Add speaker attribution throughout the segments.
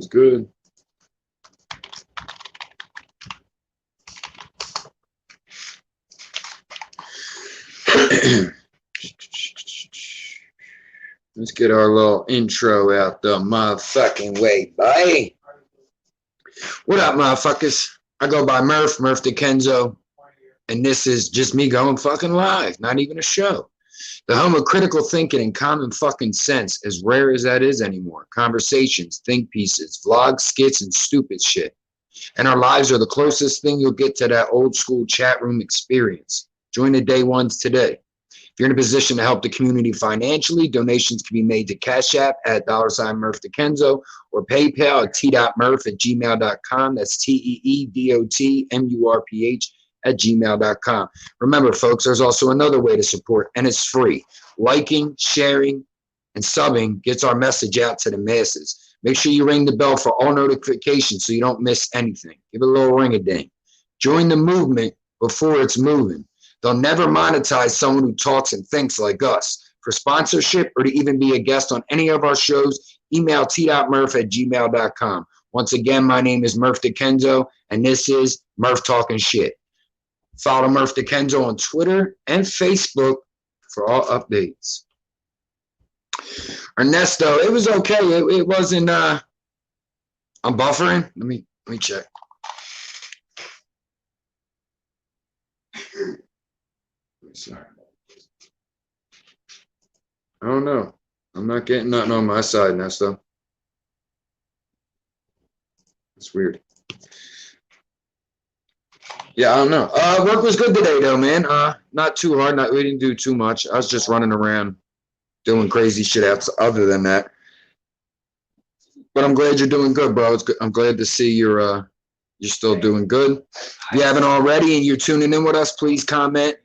Speaker 1: Sounds good. Let's get our little intro out the motherfucking way, bye. What up, motherfuckers? I go by Murph DeKenzo, and this is just me going fucking live, not even a show. The home of critical thinking and common fucking sense, as rare as that is anymore. Conversations, think pieces, vlogs, skits, and stupid shit. And our lives are the closest thing you'll get to that old school chat room experience. Join the day ones today. If you're in a position to help the community financially, donations can be made to Cash App at $Murph DeKenzo or PayPal at t.murph@gmail.com. That's TEEDOTMURPH@gmail.com. Remember, folks, there's also another way to support, and it's free. Liking, sharing, and subbing gets our message out to the masses. Make sure you ring the bell for all notifications so you don't miss anything. Give it a little ring-a-ding. Join the movement before it's moving. They'll never monetize someone who talks and thinks like us. For sponsorship or to even be a guest on any of our shows, email t.murph@gmail.com. Once again, my name is Murph DeKenzo, and this is Murph Talking Shit. Follow Murph DeKenzo on Twitter and Facebook for all updates. Ernesto, it was okay. It wasn't, I'm buffering. Let me check. Sorry. I don't know. I'm not getting nothing on my side, Ernesto. It's weird. Yeah, I don't know. Work was good today, though, man. Not too hard. We didn't do too much. I was just running around doing crazy shit other than that. But I'm glad you're doing good, bro. I'm glad to see you're still doing good. If you haven't already and you're tuning in with us, please comment.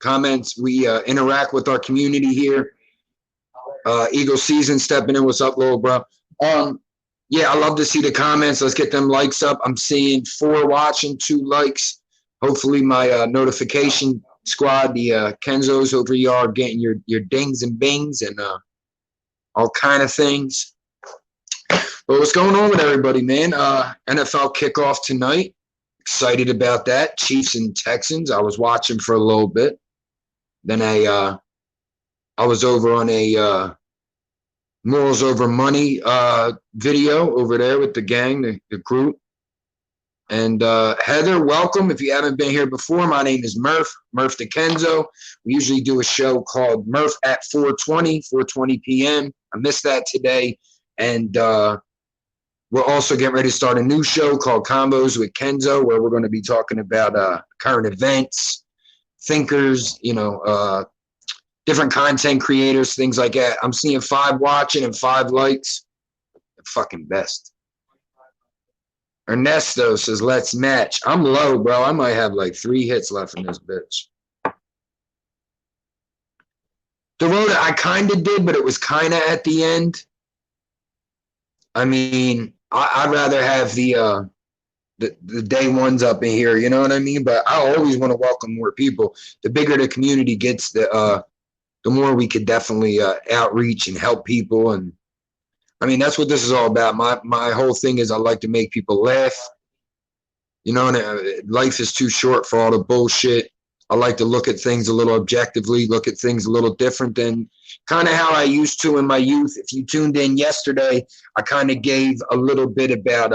Speaker 1: Comments. We interact with our community here. Eagle Season stepping in. What's up, little bro? Yeah, I love to see the comments. Let's get them likes up. I'm seeing 4 watching, 2 likes. Hopefully my notification squad, the Kenzos over here, are getting your dings and bings and all kind of things. But what's going on with everybody, man? NFL kickoff tonight. Excited about that. Chiefs and Texans. I was watching for a little bit. Then I was over on a Morals Over Money video over there with the gang, the group. And Heather, welcome. If you haven't been here before, my name is Murph DeKenzo. We usually do a show called Murph at 4:20 p.m. I missed that today. And we're also getting ready to start a new show called Combos with Kenzo, where we're going to be talking about current events, thinkers, different content creators, things like that. I'm seeing 5 watching and 5 likes. The fucking best. Ernesto says, let's match. I'm low, bro. I might have like 3 hits left in this bitch. Dorota, I kind of did, but it was kind of at the end. I mean, I'd rather have the day ones up in here, you know what I mean? But I always want to welcome more people. The bigger the community gets, the more we could definitely outreach and help people. And I mean, that's what this is all about. My whole thing is I like to make people laugh. You know, and life is too short for all the bullshit. I like to look at things a little objectively, look at things a little different than kind of how I used to in my youth. If you tuned in yesterday, I kind of gave a little bit about,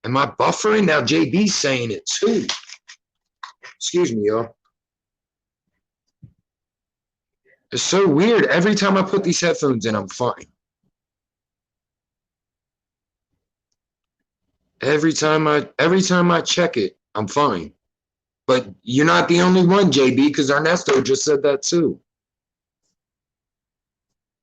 Speaker 1: am I buffering? Now JB's saying it too. Excuse me, y'all. It's so weird. Every time I put these headphones in, I'm fine. Every time I check it, I'm fine. But you're not the only one, JB, because Ernesto just said that too.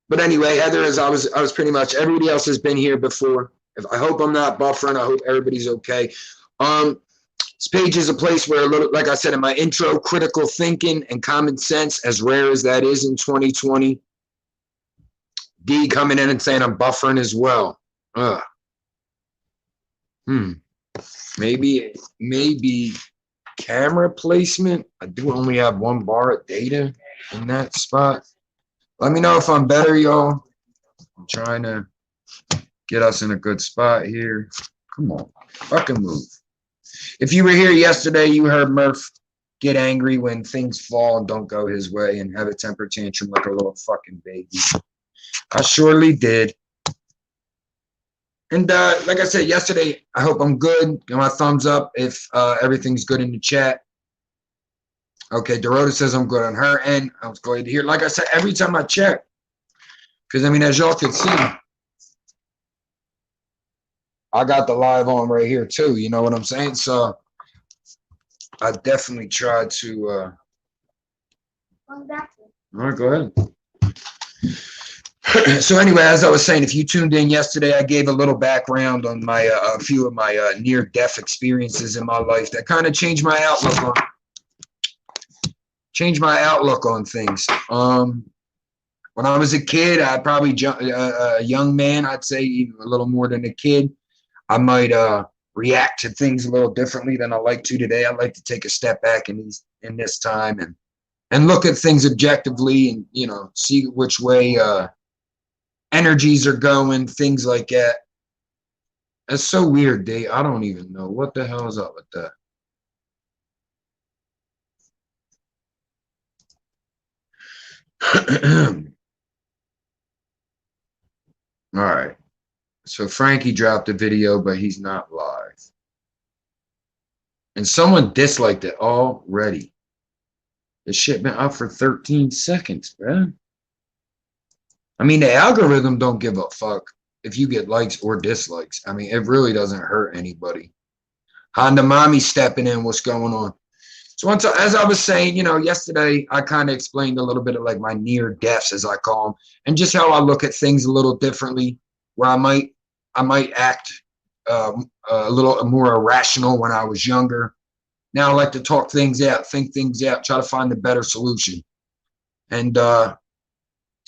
Speaker 1: But anyway, Heather, as I was pretty much, everybody else has been here before. I hope I'm not buffering. I hope everybody's okay. This page is a place where, like I said in my intro, critical thinking and common sense, as rare as that is in 2020. D coming in and saying I'm buffering as well. Maybe camera placement. I do only have 1 bar of data in that spot. Let me know if I'm better, y'all. I'm trying to get us in a good spot here. Come on, fucking move. If you were here yesterday, you heard Murph get angry when things fall and don't go his way and have a temper tantrum like a little fucking baby. I surely did. And like I said yesterday, I hope I'm good. Give my thumbs up if everything's good in the chat. Okay, Dorota says I'm good on her end. I was glad to hear. Like I said, every time I check, because I mean, as y'all can see, I got the live on right here too. You know what I'm saying? So I definitely tried to. All right, go ahead. So anyway, as I was saying, if you tuned in yesterday, I gave a little background on my a few of my near-death experiences in my life that kind of changed my outlook on things. When I was a kid, I probably a young man, I'd say even a little more than a kid, I might react to things a little differently than I like to today. I like to take a step back in this time and look at things objectively and, you know, see which way energies are going, things like that. That's so weird, Dave. I don't even know what the hell is up with that. All right. So Frankie dropped a video, but he's not live. And someone disliked it already. The shit been up for 13 seconds, man. I mean, the algorithm don't give a fuck if you get likes or dislikes. I mean, it really doesn't hurt anybody. Honda Mommy stepping in. What's going on? So as I was saying, you know, yesterday I kind of explained a little bit of like my near deaths, as I call them, and just how I look at things a little differently, where I might act a little more irrational when I was younger. Now I like to talk things out, think things out, try to find a better solution. And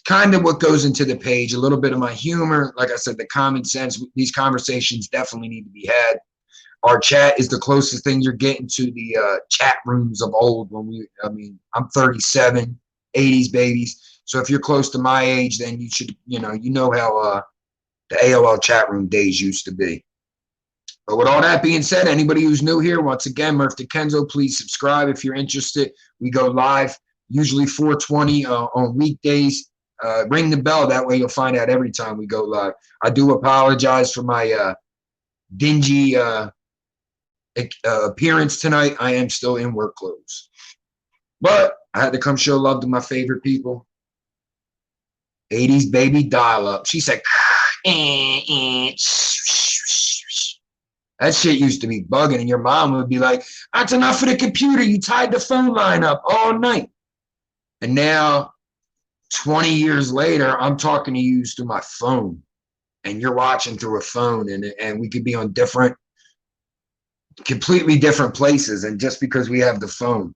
Speaker 1: kind of what goes into the page, a little bit of my humor, like I said, the common sense. These conversations definitely need to be had. Our chat is the closest thing you're getting to the chat rooms of old. I'm 37, 80s babies. So if you're close to my age, then you should, you know how the AOL chat room days used to be. But with all that being said, anybody who's new here, once again, Murph DeKenzo, please subscribe if you're interested. We go live, usually 4:20 on weekdays. Ring the bell. That way you'll find out every time we go live. I do apologize for my dingy appearance tonight. I am still in work clothes. But I had to come show love to my favorite people. 80s baby dial up. She said, that shit used to be bugging, and your mom would be like, that's enough for the computer. You tied the phone line up all night. And now, 20 years later, I'm talking to you through my phone, and you're watching through a phone, and we could be on completely different places, and just because we have the phone,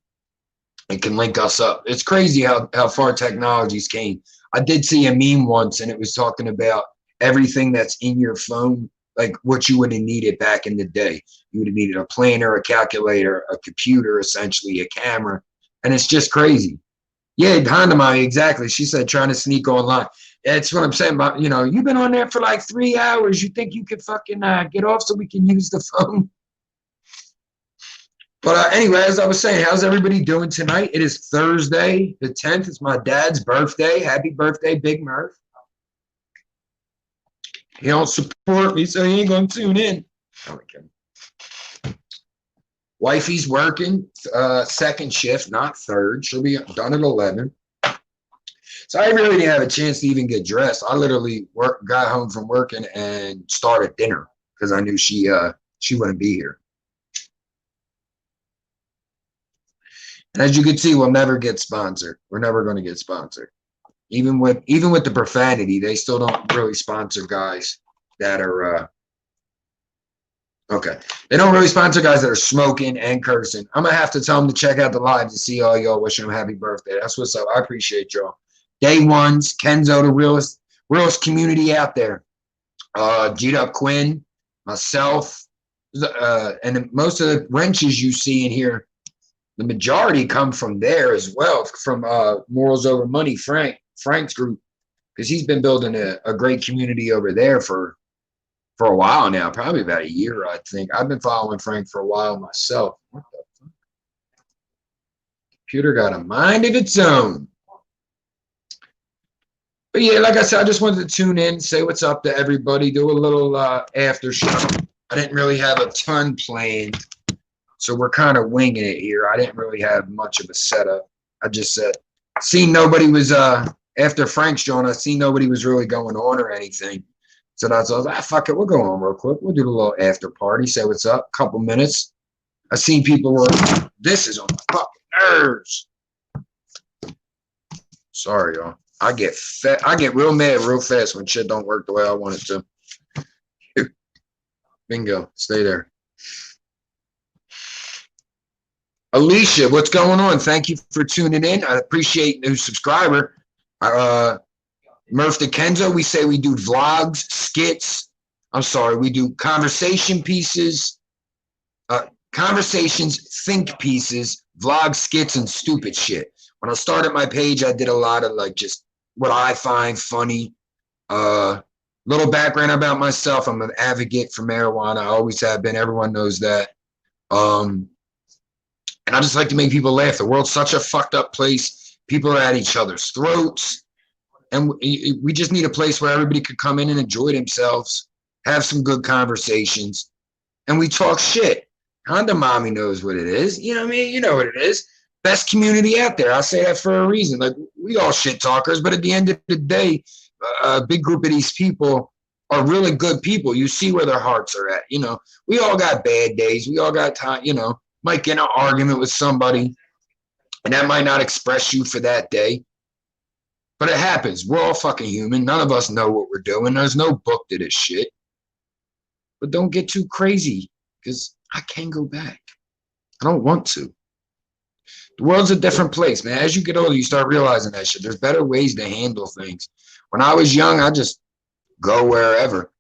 Speaker 1: it can link us up. It's crazy how far technologies came. I did see a meme once, and it was talking about everything that's in your phone, like what you would have needed back in the day. You would have needed a planner, a calculator, a computer, essentially a camera, and it's just crazy. Yeah, Honda Mommy, exactly. She said trying to sneak online. That's what I'm saying about, you know, you've been on there for like 3 hours. You think you could fucking get off so we can use the phone? But anyway, as I was saying, how's everybody doing tonight? It is Thursday, the 10th. It's my dad's birthday. Happy birthday, Big Murph. He don't support me, so he ain't going to tune in. Okay. Wifey's working second shift, not third. She'll be done at 11. So I really didn't have a chance to even get dressed. I literally got home from working and started dinner because I knew she wouldn't be here. And as you can see, we'll never get sponsored. We're never going to get sponsored. Even with the profanity, they still don't really sponsor guys that are okay. They don't really sponsor guys that are smoking and cursing. I'm gonna have to tell them to check out the live to see all y'all wishing them happy birthday. That's what's up. I appreciate y'all. Day ones, Kenzo, the realest community out there. G-Duck Quinn, myself, and most of the wrenches you see in here, the majority come from there as well, from Morals Over Money, Frank's group, because he's been building a great community over there for for a while now, probably about a year, I think. I've been following Frank for a while myself. What the fuck? Computer got a mind of its own. But yeah, like I said, I just wanted to tune in, say what's up to everybody, do a little after show. I didn't really have a ton planned, so we're kind of winging it here. I didn't really have much of a setup. I just said, seen nobody was, after Frank's joined, I seen nobody was really going on or anything. So that's all. Fuck it, we'll go on real quick. We'll do the little after party, say what's up, couple minutes. I seen people were, this is on my fucking nerves. Sorry, y'all. I get real mad real fast when shit don't work the way I want it to. Bingo. Stay there. Alicia, what's going on? Thank you for tuning in. I appreciate new subscriber. Murph DeKenzo, we say we do vlogs, skits. I'm sorry, we do conversation pieces, conversations, think pieces, vlog skits, and stupid shit. When I started my page, I did a lot of like just what I find funny. Little background about myself. I'm an advocate for marijuana. I always have been. Everyone knows that. And I just like to make people laugh. The world's such a fucked up place. People are at each other's throats. And we just need a place where everybody could come in and enjoy themselves, have some good conversations, and we talk shit. Honda Mommy knows what it is. You know what I mean? You know what it is. Best community out there. I say that for a reason. Like, we all shit talkers, but at the end of the day, a big group of these people are really good people. You see where their hearts are at. You know, we all got bad days. We all got time, you know, might get in an argument with somebody, and that might not express you for that day. But it happens. We're all fucking human. None of us know what we're doing. There's no book to this shit. But don't get too crazy, because I can go back. I don't want to. The world's a different place, man. As you get older, you start realizing that shit. There's better ways to handle things. When I was young, I just go wherever.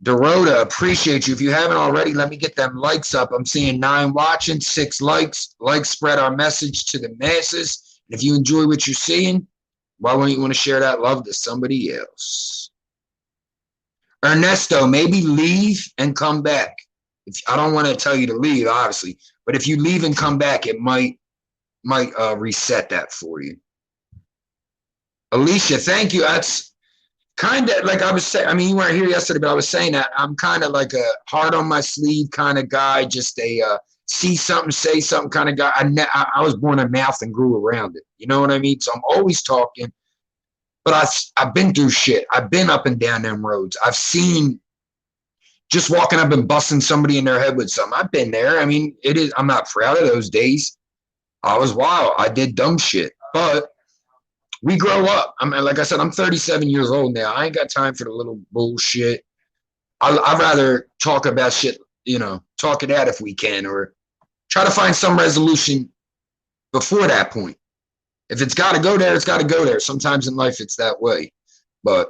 Speaker 1: Dorota, appreciate you. If you haven't already, let me get them likes up. I'm seeing 9 watching, 6 likes. Likes spread our message to the masses. And if you enjoy what you're seeing, why wouldn't you want to share that love to somebody else? Ernesto, maybe leave and come back. I don't want to tell you to leave, obviously, but if you leave and come back, it might reset that for you. Alicia, thank you. That's kind of like I was saying. I mean, you weren't here yesterday, but I was saying that I'm kind of like a heart on my sleeve kind of guy, just a see something, say something kind of guy. I was born a mouth and grew around it. You know what I mean? So I'm always talking, but I've been through shit. I've been up and down them roads. I've seen just walking up and busting somebody in their head with something. I've been there. I mean, I'm not proud of those days. I was wild. I did dumb shit, but we grow up. I mean, like I said, I'm 37 years old now. I ain't got time for the little bullshit. I'd rather talk about shit, you know, talk it out if we can, or try to find some resolution before that point. If it's got to go there, it's got to go there. Sometimes in life, it's that way. But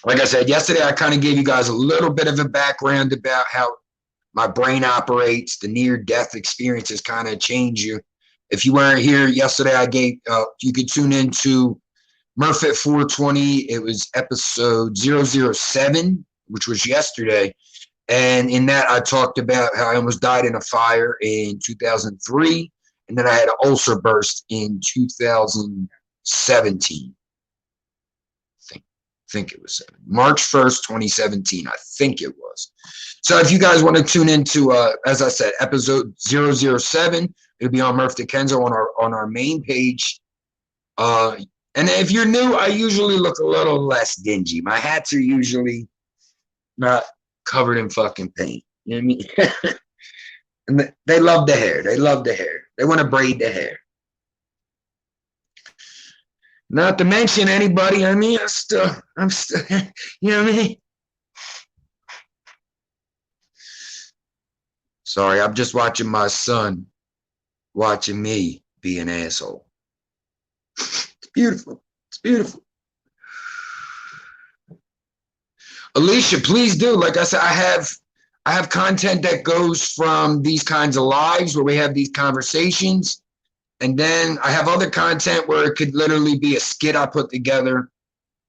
Speaker 1: like I said, yesterday, I kind of gave you guys a little bit of a background about how my brain operates. The near-death experiences kind of change you. If you weren't here yesterday, I gave you could tune into Murph at 420. It was episode 007, which was yesterday. And in that, I talked about how I almost died in a fire in 2003. And then I had an ulcer burst in 2017. I think it was March 1st, 2017. I think it was. So if you guys want to tune into, as I said, episode 007, it'll be on Murph DeKenzo on our main page. And if you're new, I usually look a little less dingy. My hats are usually not covered in fucking paint. You know what I mean? And they love the hair. They love the hair. They want to braid the hair. Not to mention anybody. I mean, I'm still, you know what I mean? Sorry, I'm just watching my son watching me be an asshole. It's beautiful. It's beautiful. Alicia, please do. Like I said, I have content that goes from these kinds of lives where we have these conversations. And then I have other content where it could literally be a skit I put together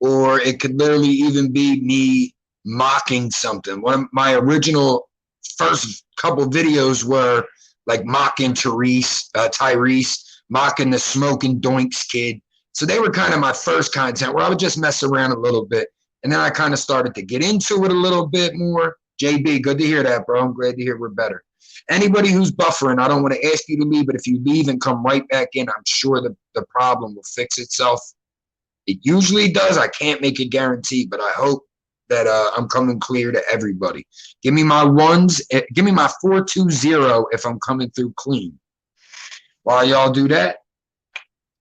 Speaker 1: or it could literally even be me mocking something. One of my original first couple videos were like mocking Tyrese, mocking the smoking doinks kid. So they were kind of my first content where I would just mess around a little bit. And then I kind of started to get into it a little bit more. JB, good to hear that, bro. I'm glad to hear we're better. Anybody who's buffering, I don't want to ask you to leave, but if you leave and come right back in, I'm sure the problem will fix itself. It usually does. I can't make a guarantee, but I hope that I'm coming clear to everybody. Give me my ones. Give me my 420 if I'm coming through clean. While y'all do that,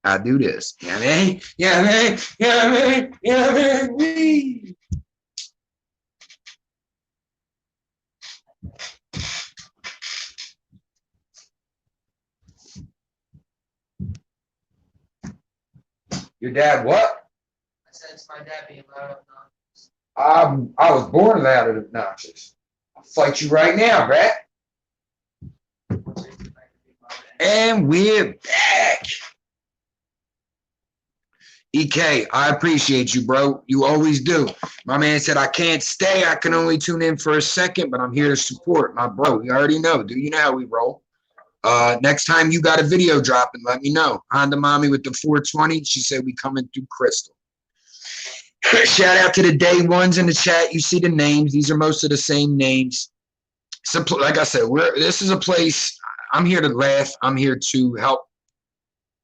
Speaker 1: I do this. Yeah, man. Yeah, man. Yeah, man. Yeah, man. Your dad what?
Speaker 2: I said it's my dad being loud obnoxious.
Speaker 1: I was born loud and obnoxious. I'll fight you right now, Brad. And we're back. EK, I appreciate you, bro. You always do. My man said, I can't stay. I can only tune in for a second, but I'm here to support my bro. You already know. Do you know how we roll? Next time you got a video dropping, let me know. Honda Mommy with the 420. She said we coming through Crystal. Shout out to the day ones in the chat. You see the names. These are most of the same names. So, like I said, this is a place. I'm here to laugh. I'm here to help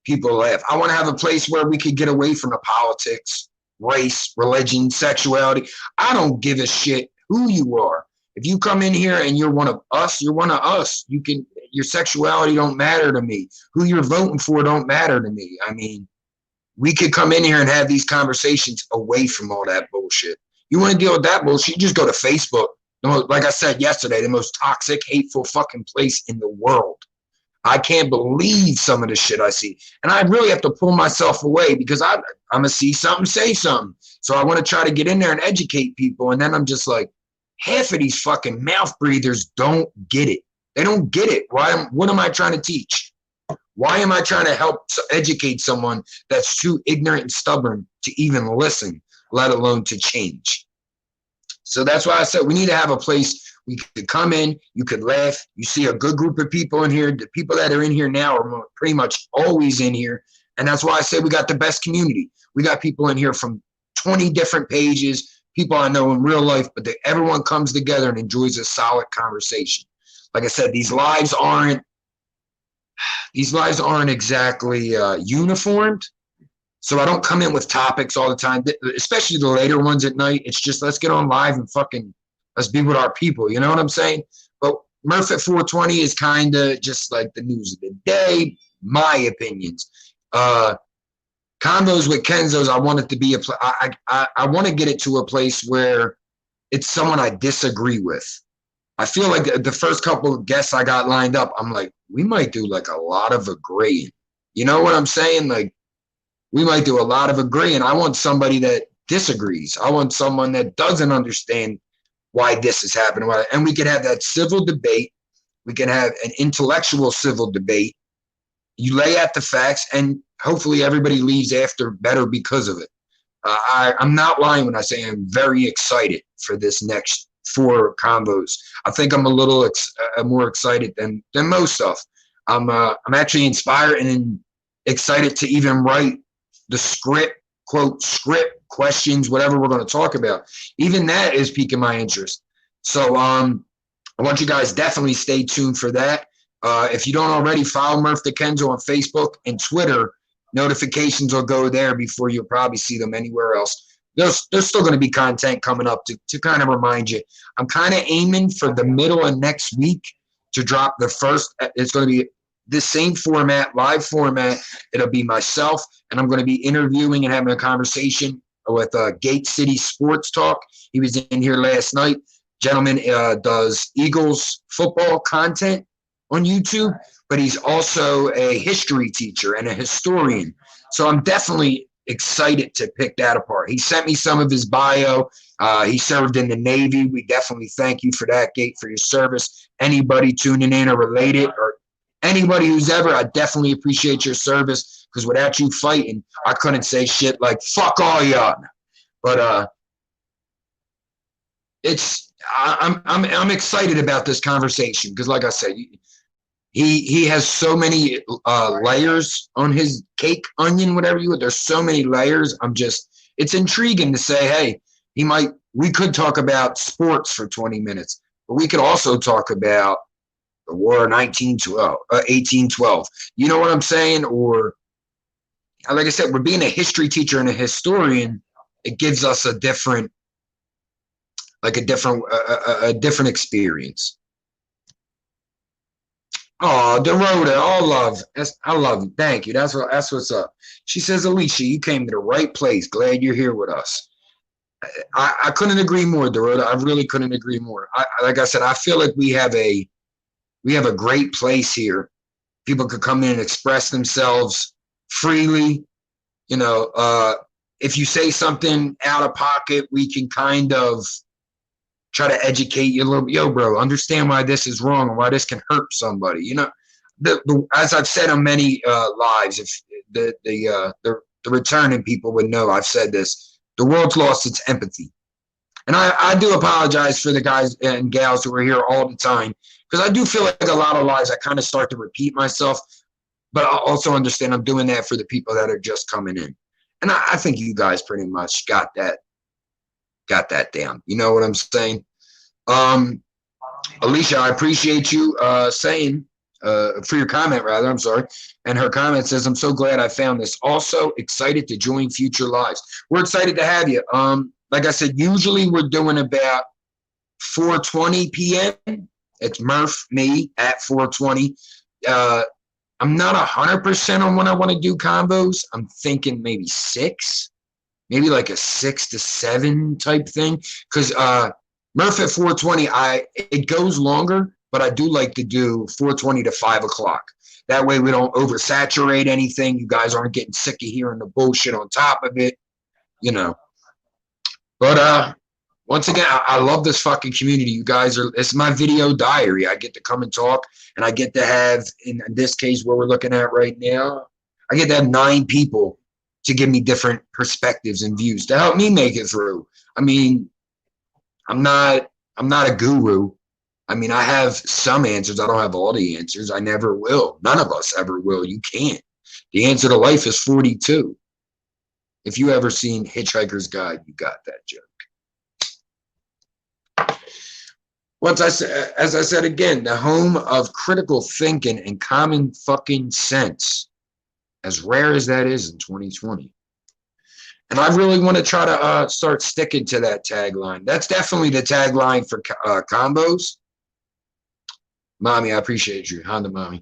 Speaker 1: people laugh. I want to have a place where we could get away from the politics, race, religion, sexuality. I don't give a shit who you are. If you come in here and you're one of us, you're one of us. Your sexuality don't matter to me. Who you're voting for don't matter to me. I mean, we could come in here and have these conversations away from all that bullshit. You want to deal with that bullshit, you just go to Facebook. Like I said yesterday, the most toxic, hateful fucking place in the world. I can't believe some of the shit I see. And I really have to pull myself away because I'm going to see something, say something. So I want to try to get in there and educate people. And then I'm just like, half of these fucking mouth breathers don't get it. They don't get it. What am I trying to teach? Why am I trying to help educate someone that's too ignorant and stubborn to even listen, let alone to change? So that's why I said we need to have a place we could come in, you could laugh. You see a good group of people in here. The people that are in here now are pretty much always in here. And that's why I say we got the best community. We got people in here from 20 different pages, people I know in real life, but everyone comes together and enjoys a solid conversation. Like I said, these lives aren't exactly uniformed. So I don't come in with topics all the time, especially the later ones at night. It's just, let's get on live and let's be with our people. You know what I'm saying? But Murph at 420 is kind of just like the news of the day, my opinions. Convos with Kenzo's, I want it to be I want to get it to a place where it's someone I disagree with. I feel like the first couple of guests I got lined up, I'm like, we might do like a lot of agreeing. You know what I'm saying? Like, we might do a lot of agreeing. I want somebody that disagrees. I want someone that doesn't understand why this is happening. And we can have that civil debate. We can have an intellectual civil debate. You lay out the facts, and hopefully everybody leaves after better because of it. I'm not lying when I say I'm very excited for this next 4 combos. I think I'm a little more excited than most stuff. I'm actually inspired and excited to even write the script, quote, script, questions, whatever we're going to talk about. Even that is piquing my interest. So I want you guys definitely stay tuned for that. If you don't already, follow Murph the Kenzo on Facebook and Twitter. Notifications will go there before you'll probably see them anywhere else. There's still going to be content coming up to kind of remind you. I'm kind of aiming for the middle of next week to drop the first. It's going to be the same format, live format. It'll be myself, and I'm going to be interviewing and having a conversation with Gate City Sports Talk. He was in here last night. Gentleman does Eagles football content on YouTube, but he's also a history teacher and a historian. So I'm definitely excited to pick that apart. He sent me some of his bio. He served in the Navy. We definitely thank you for that, Gate, for your service. Anybody tuning in or related, or anybody who's ever, I definitely appreciate your service, because without you fighting, I couldn't say shit like, fuck all y'all. But I'm excited about this conversation because, like I said, he has so many layers on his cake, onion, whatever you would. There's so many layers. It's intriguing to say, hey, we could talk about sports for 20 minutes, but we could also talk about the War of 1812. You know what I'm saying? Or, like I said, we're being a history teacher and a historian. It gives us a different experience. Oh, Dorota, all love. I love you. Thank you. That's what's up. She says, Alicia, you came to the right place. Glad you're here with us. I couldn't agree more, Dorota. I really couldn't agree more. Like I said, I feel like we have a great place here. People could come in and express themselves freely. You know, if you say something out of pocket, we can kind of try to educate you a little bit. Yo, bro, understand why this is wrong and why this can hurt somebody. You know, as I've said on many lives, if the returning people would know, I've said this: the world's lost its empathy, and I do apologize for the guys and gals who are here all the time, because I do feel like a lot of lives I kind of start to repeat myself, but I also understand I'm doing that for the people that are just coming in, and I think you guys pretty much got that down. You know what I'm saying? Alicia, I appreciate you saying for your comment, rather. I'm sorry. And her comment says, I'm so glad I found this. Also excited to join future lives. We're excited to have you. Like I said, usually we're doing about 4:20 p.m. It's Murph, me at 4:20. I'm not 100% on when I want to do combos. I'm thinking maybe 6. Maybe like a 6 to 7 type thing. Because Murph at 4:20, it goes longer, but I do like to do 4:20 to 5 o'clock. That way we don't oversaturate anything. You guys aren't getting sick of hearing the bullshit on top of it, you know. But once again, I love this fucking community. You guys it's my video diary. I get to come and talk, and I get to have, in this case, what we're looking at right now, I get to have 9 people to give me different perspectives and views to help me make it through. I mean, I'm not a guru. I mean, I have some answers. I don't have all the answers. I never will. None of us ever will. You can't. The answer to life is 42. If you ever seen Hitchhiker's Guide, you got that joke. As I said again, the home of critical thinking and common fucking sense, as rare as that is in 2020. And I really want to try to start sticking to that tagline. That's definitely the tagline for combos. Mommy, I appreciate you. Honda Mommy.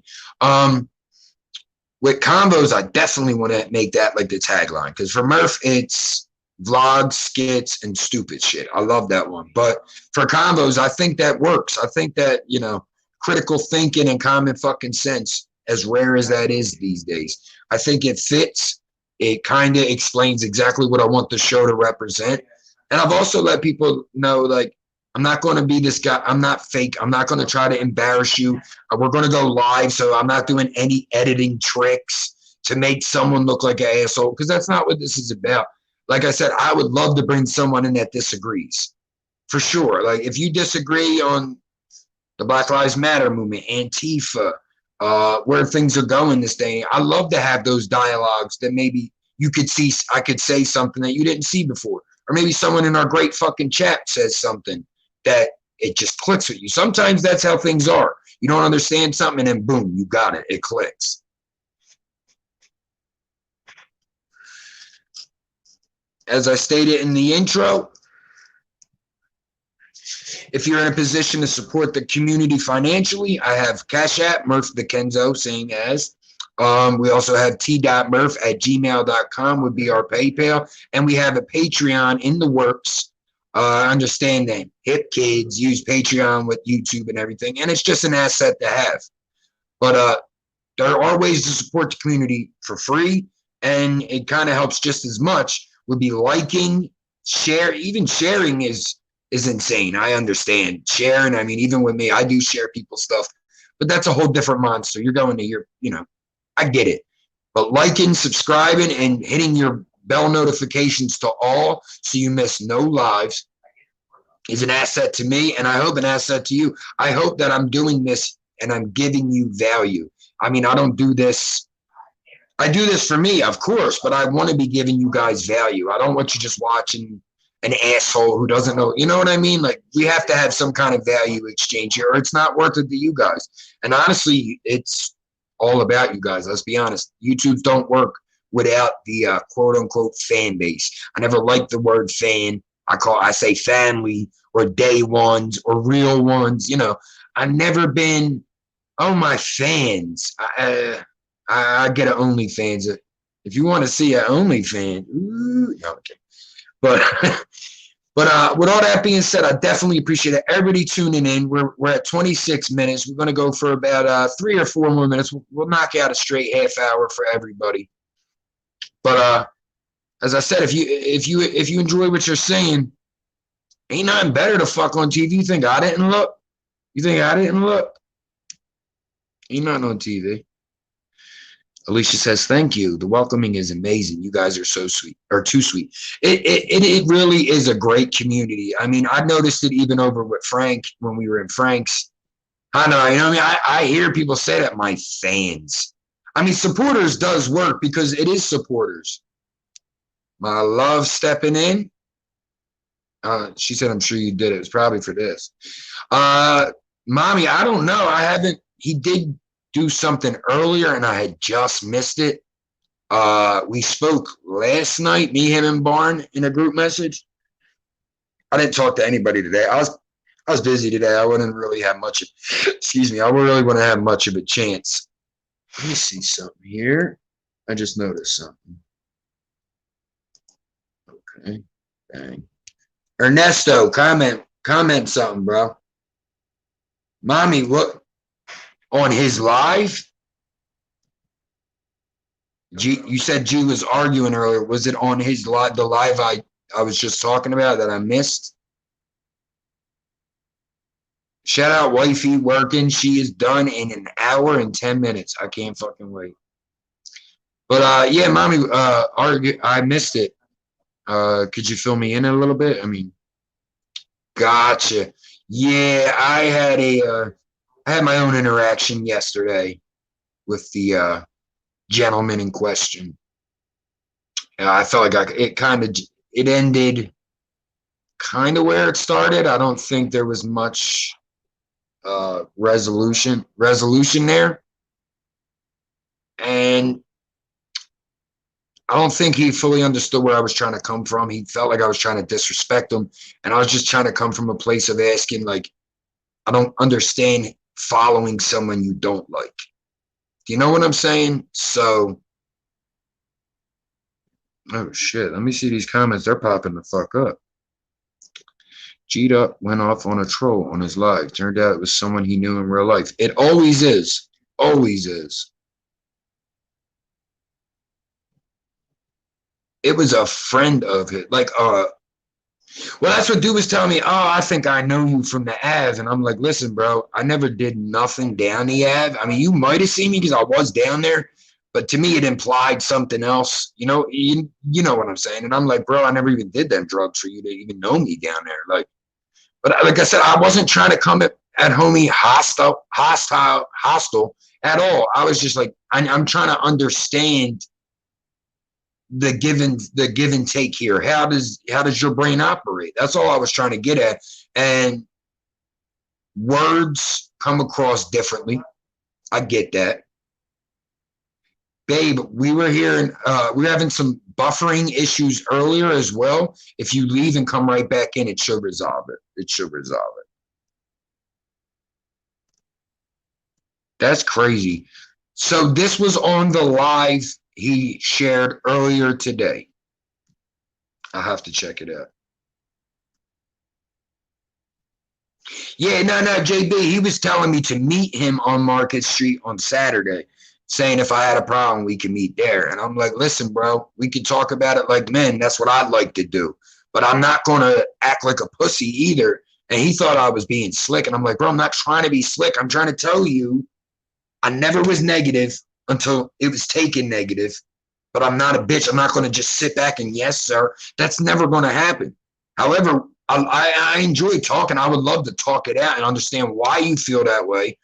Speaker 1: With combos, I definitely want to make that like the tagline. Because for Murph, it's vlogs, skits, and stupid shit. I love that one. But for combos, I think that works. I think that, you know, critical thinking and common fucking sense, as rare as that is these days, I think it fits. It kind of explains exactly what I want the show to represent. And I've also let people know, like, I'm not going to be this guy. I'm not fake. I'm not going to try to embarrass you. We're going to go live, so I'm not doing any editing tricks to make someone look like an asshole, because that's not what this is about. Like I said, I would love to bring someone in that disagrees, for sure. Like, if you disagree on the Black Lives Matter movement, Antifa, where things are going this day, I love to have those dialogues that maybe you could see. I could say something that you didn't see before, or maybe someone in our great fucking chat says something that it just clicks with you. Sometimes that's how things are. You don't understand something, and then boom, you got it. It clicks. As I stated in the intro, if you're in a position to support the community financially, I have Cash App, Murph the Kenzo, saying as. We also have t.murph@gmail.com would be our PayPal. And we have a Patreon in the works. Understand that hip kids use Patreon with YouTube and everything, and it's just an asset to have. But there are ways to support the community for free, and it kind of helps just as much. Would be liking, share. Even sharing is insane. I understand sharing. I mean, even with me, I do share people's stuff, but that's a whole different monster. You're going to your, I get it. But liking, subscribing, and hitting your bell notifications to all so you miss no lives is an asset to me, and I hope an asset to you. I hope that I'm doing this and I'm giving you value. I mean, I don't do this. I do this for me, of course, but I want to be giving you guys value. I don't want you just watching an asshole who doesn't know. You know what I mean? Like, we have to have some kind of value exchange here, or it's not worth it to you guys. And honestly, it's all about you guys. Let's be honest. YouTubes don't work without the quote unquote fan base. I never liked the word fan. I say family or day ones or real ones. You know, I've never been, oh, my fans. I get an OnlyFans. If you want to see an OnlyFans, ooh, no, okay. But with all that being said, I definitely appreciate it. Everybody tuning in. We're at 26 minutes. We're gonna go for about 3 or 4 more minutes. We'll knock out a straight half hour for everybody. But as I said, if you enjoy what you're saying, ain't nothing better to fuck on TV. You think I didn't look? You think I didn't look? Ain't nothing on TV. Alicia says, thank you. The welcoming is amazing. You guys are so sweet, or too sweet. It really is a great community. I mean, I've noticed it even over with Frank when we were in Frank's. I know, you know what I mean? I hear people say that, my fans. I mean, supporters does work because it is supporters. My love stepping in. She said, I'm sure you did. It was probably for this. Mommy, I don't know. He did do something earlier and I had just missed it. We spoke last night, me, him, and Barn in a group message. I didn't talk to anybody today. I was busy today. I wouldn't really have much excuse me, I really wouldn't have much of a chance. Let me see something here. I just noticed something. Okay. Bang. Ernesto, comment something, bro. Mommy, what? On his live? You said G was arguing earlier. Was it on his live, the live I was just talking about that I missed? Shout out wifey working. She is done in an hour and 10 minutes. I can't fucking wait. But yeah, Mommy, I missed it. Could you fill me in a little bit? I mean, gotcha. Yeah, I had my own interaction yesterday with the gentleman in question. I felt like it ended kind of where it started. I don't think there was much resolution there, and I don't think he fully understood where I was trying to come from. He felt like I was trying to disrespect him, and I was just trying to come from a place of asking, like, I don't understand following someone you don't like. Do you know what I'm saying? So, oh shit, let me see these comments. They're popping the fuck up. G'd up went off on a troll on his live. Turned out it was someone he knew in real life. It always is. Always is. It was a friend of his. Like, well, that's what dude was telling me. Oh, I think I know you from the Ave. And I'm like, listen, bro, I never did nothing down the Ave. I mean, you might have seen me because I was down there, but to me, it implied something else. You know, you know what I'm saying? And I'm like, bro, I never even did them drugs for you to even know me down there. Like, but like I said, I wasn't trying to come at homie hostile at all. I was just like, I'm trying to understand the give and take here. How does your brain operate? That's all I was trying to get at. And words come across differently. I get that. Babe, we were having some buffering issues earlier as well. If you leave and come right back in, it should resolve it. It should resolve it. That's crazy. So this was on the live he shared earlier today. I'll have to check it out. Yeah, no, JB, he was telling me to meet him on Market Street on Saturday, saying if I had a problem, we can meet there. And I'm like, listen, bro, we can talk about it like men. That's what I'd like to do. But I'm not going to act like a pussy either. And he thought I was being slick. And I'm like, bro, I'm not trying to be slick. I'm trying to tell you I never was negative until it was taken negative. but I'm not a bitch. I'm not going to just sit back and yes, sir. That's never going to happen. However, I enjoy talking. I would love to talk it out and understand why you feel that way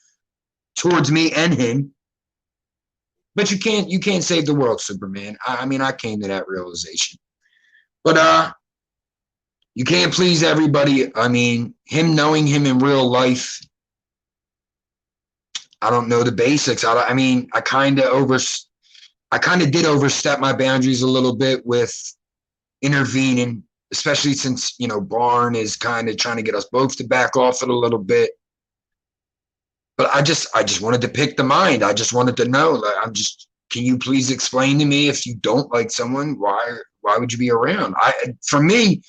Speaker 1: towards me and him. But you can't save the world, Superman. I mean, I came to that realization. But you can't please everybody. I mean, him knowing him in real life, I don't know the basics. I mean, I kind of did overstep my boundaries a little bit with intervening, especially since, you know, Barn is kind of trying to get us both to back off it a little bit. But I just wanted to pick the mind. I just wanted to know, like, can you please explain to me, if you don't like someone, why would you be around? For me,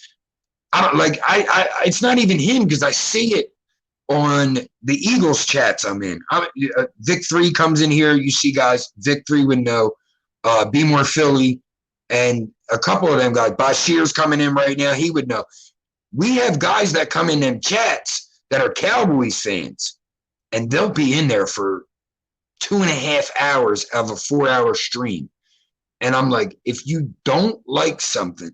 Speaker 1: I don't like, it's not even him, because I see it on the Eagles chats I'm in. Vic 3 comes in here. You see guys, Vic 3 would know, Be More Philly, and a couple of them guys. Bashir's coming in right now. He would know. We have guys that come in them chats that are Cowboys fans, and they'll be in there for 2.5 hours of a 4-hour stream. And I'm like, if you don't like something,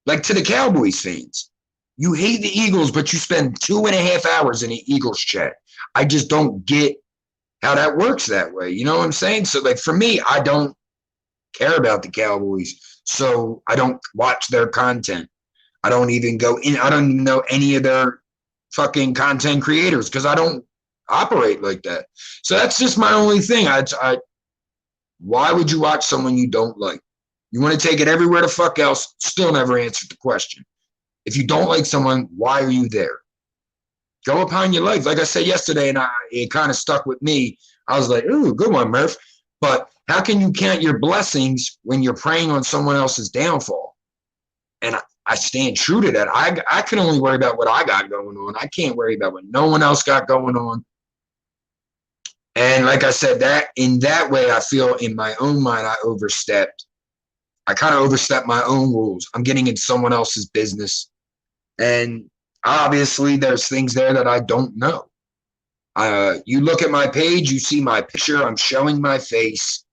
Speaker 1: like to the Cowboys fans, you hate the Eagles, but you spend 2.5 hours in the Eagles chat. I just don't get how that works that way. You know what I'm saying? So, like, for me, I don't care about the Cowboys, so I don't watch their content. I don't even go in. I don't even know any of their fucking content creators, because I don't operate like that. So that's just my only thing. Why would you watch someone you don't like? You want to take it everywhere the fuck else, still never answered the question. If you don't like someone, why are you there? Go upon your life. Like I said yesterday, and it kind of stuck with me. I was like, ooh, good one, Murph. But how can you count your blessings when you're preying on someone else's downfall? And I stand true to that. I can only worry about what I got going on. I can't worry about what no one else got going on. And like I said, that in that way, I feel in my own mind, I overstepped. I kind of overstepped my own rules. I'm getting in someone else's business. And obviously, there's things there that I don't know. You look at my page, you see my picture. I'm showing my face,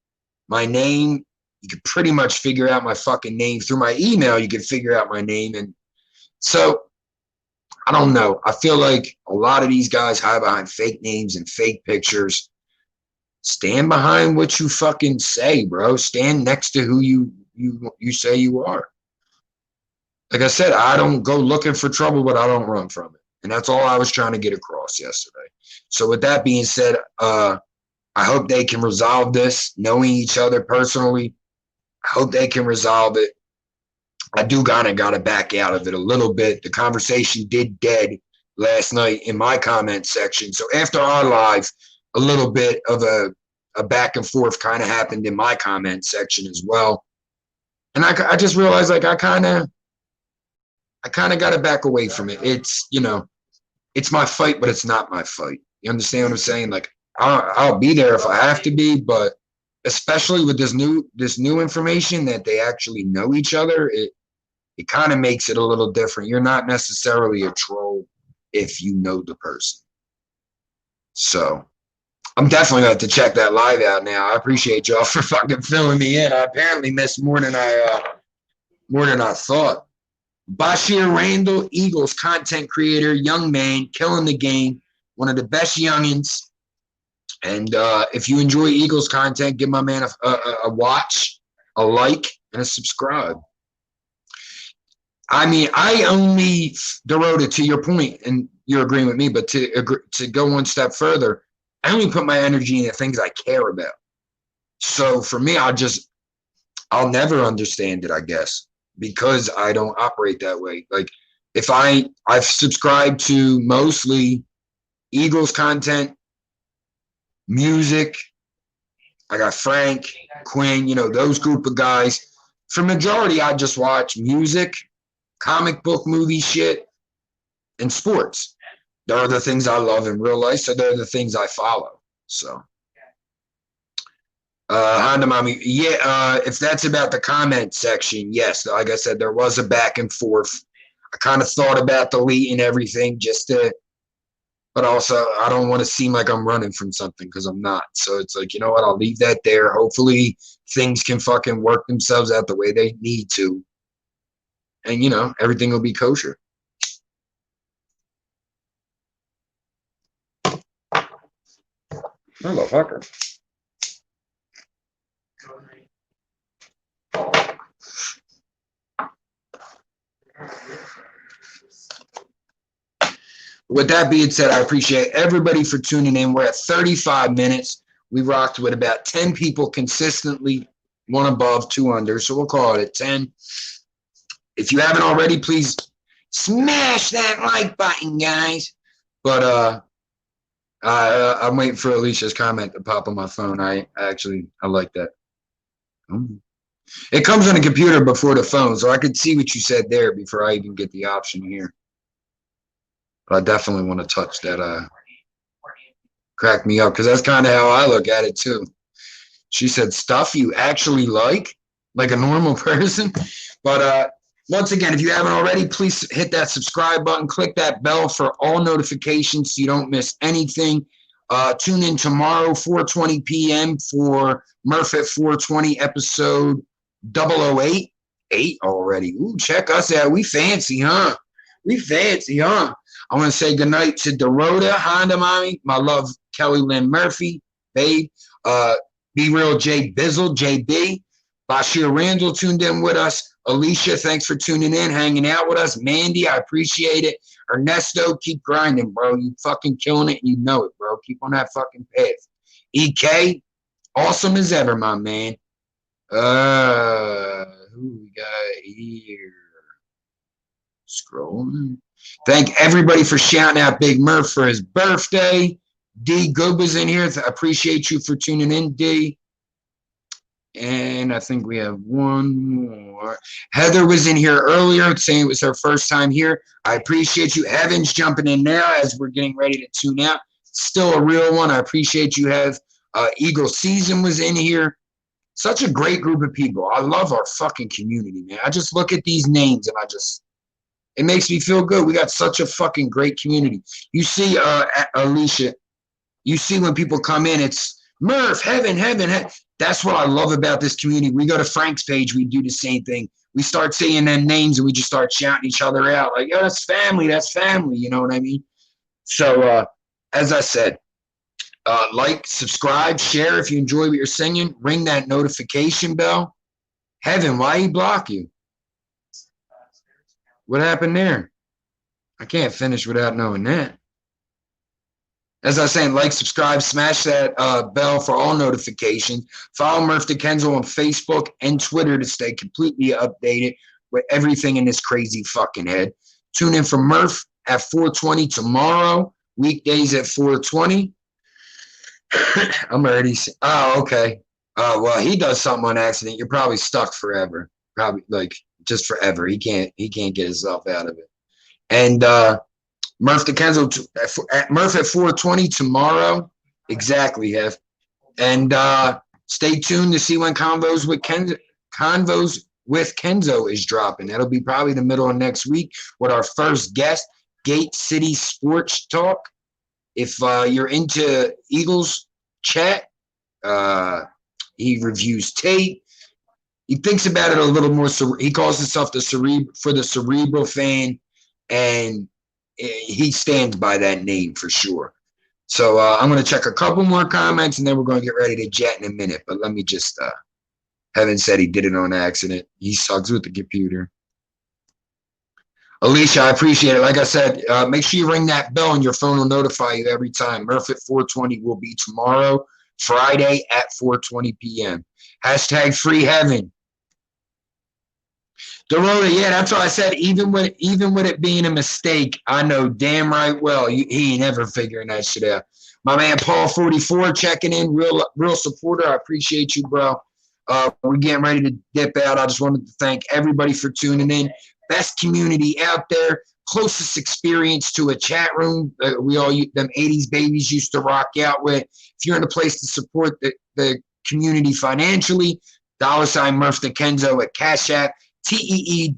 Speaker 1: my name. You can pretty much figure out my fucking name through my email. You can figure out my name. And so I don't know. I feel like a lot of these guys hide behind fake names and fake pictures. Stand behind what you fucking say, bro. Stand next to who you say you are. Like I said, I don't go looking for trouble, but I don't run from it. And that's all I was trying to get across yesterday. So with that being said, I hope they can resolve this, knowing each other personally. I hope they can resolve it. I do kind of got to back out of it a little bit. The conversation did dead last night in my comment section. So after our live, a little bit of a back and forth kind of happened in my comment section as well. And I just realized, like, I kind of got to back away from it. It's, you know, it's my fight, but it's not my fight. You understand what I'm saying? Like, I'll be there if I have to be, but especially with this new information that they actually know each other, it kind of makes it a little different. You're not necessarily a troll if you know the person. So I'm definitely going to have to check that live out now. I appreciate y'all for fucking filling me in. I apparently missed more than I thought. Bashir Randall, Eagles content creator, young man, killing the game, one of the best youngins. And if you enjoy Eagles content, give my man a watch, a like, and a subscribe. I mean, I only, Dorota, to your point, and you're agreeing with me, but to go one step further, I only put my energy in the things I care about. So for me, I'll never understand it, I guess, because I don't operate that way. Like, if I've subscribed to mostly Eagles content, music. I got Frank, Quinn, you know, those group of guys. For majority, I just watch music, comic book movie shit, and sports. There are the things I love in real life, so they're the things I follow. So, Honda Mommy, yeah, if that's about the comment section, yes. Like I said, there was a back and forth. I kind of thought about deleting everything just to But also, I don't want to seem like I'm running from something because I'm not. So it's like, you know what? I'll leave that there. Hopefully, things can fucking work themselves out the way they need to. And, you know, everything will be kosher. Motherfucker. With that being said, I appreciate everybody for tuning in. We're at 35 minutes. We rocked with about 10 people consistently, one above, two under. So we'll call it at 10. If you haven't already, please smash that like button, guys. But I'm waiting for Alicia's comment to pop on my phone. I like that. It comes on the computer before the phone, so I could see what you said there before I even get the option here. But I definitely want to touch that. Crack me up, because that's kind of how I look at it too. She said stuff you actually like a normal person. But once again, if you haven't already, please hit that subscribe button, click that bell for all notifications so you don't miss anything. Tune in tomorrow, 4:20 p.m. for Murph at 420 episode 008. 8 already. Ooh, check us out. We fancy, huh? I want to say goodnight to Dorota, Honda Mommy, my love, Kelly Lynn Murphy, babe, Be Real J Bizzle, JB, Bashir Randall tuned in with us. Alicia, thanks for tuning in, hanging out with us. Mandy, I appreciate it. Ernesto, keep grinding, bro. You fucking killing it, and you know it, bro. Keep on that fucking path. EK, awesome as ever, my man. Who we got here? Scrolling. Thank everybody for shouting out Big Murph for his birthday. D Gooba's in here. I appreciate you for tuning in, D. And I think we have one more. Heather was in here earlier saying it was her first time here. I appreciate you. Heaven's jumping in now as we're getting ready to tune out. Still a real one. I appreciate you, Hev. Eagle Season was in here. Such a great group of people. I love our fucking community, man. I just look at these names and it makes me feel good. We got such a fucking great community. You see, Alicia, you see when people come in, it's Murph, heaven. That's what I love about this community. We go to Frank's page, we do the same thing. We start saying them names and we just start shouting each other out. Like, yo, that's family. You know what I mean? So, as I said, like, subscribe, share if you enjoy what you're singing. Ring that notification bell. Heaven, why he block you? What happened there? I can't finish without knowing that. As I was saying, like, subscribe, smash that bell for all notifications. Follow Murph DeKenzo on Facebook and Twitter to stay completely updated with everything in this crazy fucking head. Tune in for Murph at 4:20 tomorrow, weekdays at 4:20. I'm already. Oh, okay. Well, he does something on accident. You're probably stuck forever. Probably like just forever. He can't get himself out of it. And Murph DeKenzo, Murph at 4:20 tomorrow. Exactly, Hev. And stay tuned to see when Convos with Kenzo is dropping. That'll be probably the middle of next week with our first guest, Gate City Sports Talk. If you're into Eagles chat, he reviews tape. He thinks about it a little more. He calls himself the cerebral fan, and he stands by that name for sure. So I'm going to check a couple more comments, and then we're going to get ready to jet in a minute. But let me just, Heaven said he did it on accident. He sucks with the computer. Alicia, I appreciate it. Like I said, make sure you ring that bell and your phone will notify you every time. Murph at 4:20 will be tomorrow, Friday at 4:20 p.m. Hashtag free heaven. Dorota, yeah, that's what I said. Even with it being a mistake, I know damn right well he ain't ever figuring that shit out. My man Paul 44 checking in, real supporter. I appreciate you, bro. We're getting ready to dip out. I just wanted to thank everybody for tuning in. Best community out there, closest experience to a chat room. We all, them 80s babies used to rock out with. If you're in a place to support the community financially, $ Murph DeKenzo at Cash App, TEEDOTMURPH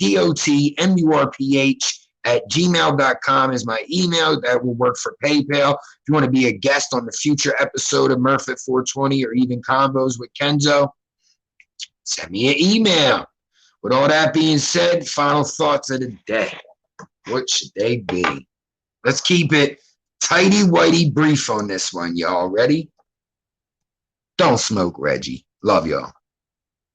Speaker 1: gmail.com is my email. That will work for PayPal. If you want to be a guest on the future episode of Murph at 420 or even Combos with Kenzo, send me an email. With all that being said, final thoughts of the day. What should they be? Let's keep it tighty-whitey brief on this one, y'all. Ready? Don't smoke, Reggie. Love y'all.